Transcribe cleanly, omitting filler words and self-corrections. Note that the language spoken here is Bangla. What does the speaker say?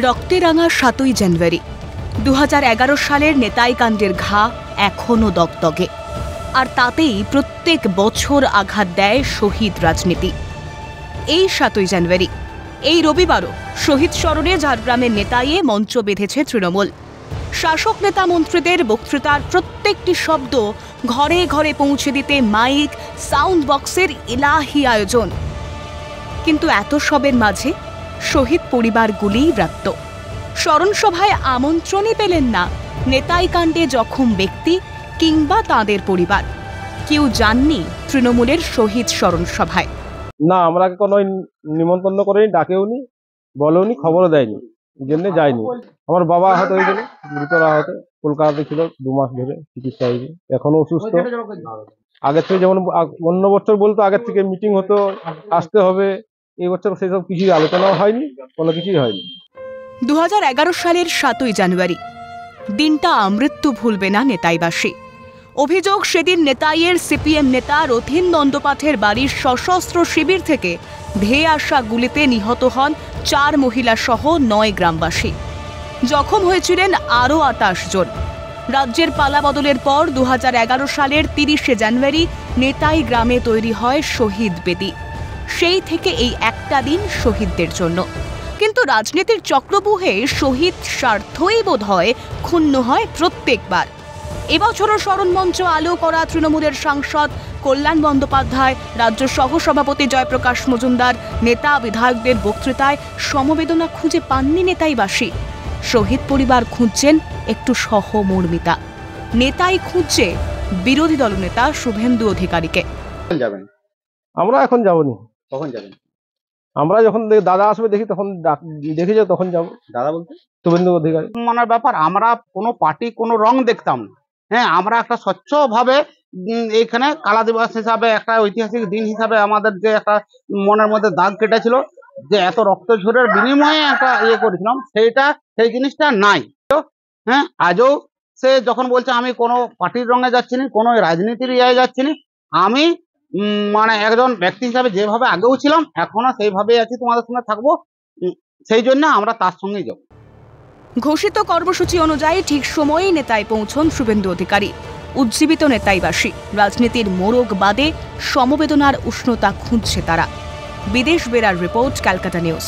রক্তে রাঙা ৭ই জানুয়ারি ২০১১ সালের নেতাই কাণ্ডের ঘা এখনও দগদগে, আর তাতেই প্রত্যেক বছর আঘাত দেয় শহীদ রাজনীতি। এই ৭ই জানুয়ারি, এই রবিবারও শহীদ স্মরণে ঝাড়গ্রামের নেতাইয়ে মঞ্চ বেঁধেছে তৃণমূল। শাসক নেতা মন্ত্রীদের বক্তৃতার প্রত্যেকটি শব্দ ঘরে ঘরে পৌঁছে দিতে মাইক, সাউন্ড বক্সের ইলাহি আয়োজন। কিন্তু এত সবের মাঝে শহীদ পরিবারগুলিই ব্রাত্য। স্মরণসভায় আমন্ত্রণই পেলেন না নেতাই কাণ্ডে জখম ব্যক্তি কিংবা তাঁদের পরিবার। কেউ যাননি তৃণমূলের শহীদ স্মরণসভায়। না, আমরা কোনো নিমন্ত্রণ করেনি, ডাকেওনি, বলেওনি, খবরও দেয়নি, এই জন্য যায়নি। আমার বাবা আহত হয়ে গেল, গুরুতর আহত, কলকাতাতে ছিল 2 মাস ধরে চিকিৎসা হয়েছে, এখনো অসুস্থ। আগের থেকে যেমন অন্য বছর বলতো আগের থেকে মিটিং হতো, আসতে হবে, এই বছর সেসব কিছুই আলোচনাও হয়নি, কোনো কিছুই হয়নি। ২০১১ সালের ৭ই জানুয়ারি দিনটা আমৃত্যু ভুলবে না নেতাইবাসী। অভিযোগ, সেদিন নেতাইয়ের সিপিএম নেতা রথীন বন্দ্যোপাধ্যায়ের বাড়ির সশস্ত্র শিবির থেকে ধেয়ে আসা গুলিতে নিহত হন 4 মহিলা সহ 9 গ্রামবাসী। জখম হয়েছিলেন আরও 28 জন। রাজ্যের পালা বদলের পর ২০১১ সালের ৩০শে জানুয়ারি নেতাই গ্রামে তৈরি হয় শহীদ বেদি। সেই থেকে এই একটা দিন শহীদদের জন্য। কিন্তু রাজনীতির চক্রব্যূহে শহীদ স্বার্থই বোধ হয় ক্ষুণ্ণ হয় প্রত্যেকবার। এবছরও স্মরণমঞ্চ আলো করা তৃণমূলের সাংসদ কল্যাণ বন্দ্যোপাধ্যায়, রাজ্য সহসভাপতি জয়প্রকাশ মজুমদার, নেতা বিধায়কদের বক্তৃতায় সমবেদনা খুঁজে পাননি নেতাইবাসী। শহীদ পরিবার খুঁজছেন একটু সহমর্মিতা। নেতাই খুঁজছে বিরোধী দলনেতা শুভেন্দু অধিকারীকে। যাবেন? আমরা এখন যাবনি। কখন যাবেন? আমরা যখন দাদা আসবে দেখি, তখন দেখে যাও, তখন যাবো। দাদা বলতে শুভেন্দু অধিকারী মনের ব্যাপার। আমরা কোনো পার্টি কোনো রং দেখতাম না। হ্যাঁ, আমরা একটা স্বচ্ছভাবে এইখানে কালা দিবস হিসাবে, একটা ঐতিহাসিক দিন হিসাবে আমাদের যে একটা মনের মধ্যে দাগ কেটেছিল, যে এত রক্ত ঝরের বিনিময়ে একটা করেছিলাম, সেই জিনিসটা নাই। হ্যাঁ, আজও সে যখন বলছে আমি কোনো পার্টির রঙে যাচ্ছি না, কোনো রাজনীতির যাচ্ছি না, আমি মানে একজন ব্যক্তি হিসাবে যেভাবে আগেও ছিলাম, এখনো সেইভাবেই আছি, তোমাদের সঙ্গে থাকবো। সেই জন্য আমরা তার সঙ্গেই যাব। ঘোষিত কর্মসূচি অনুযায়ী ঠিক সময়েই নেতায় পৌঁছন শুভেন্দু অধিকারী। উজ্জীবিত নেতাইবাসী। রাজনীতির মোড়ক বাদে সমবেদনার উষ্ণতা খুঁজছে তারা। বিদেশ বেরার রিপোর্ট, ক্যালকাটা নিউজ।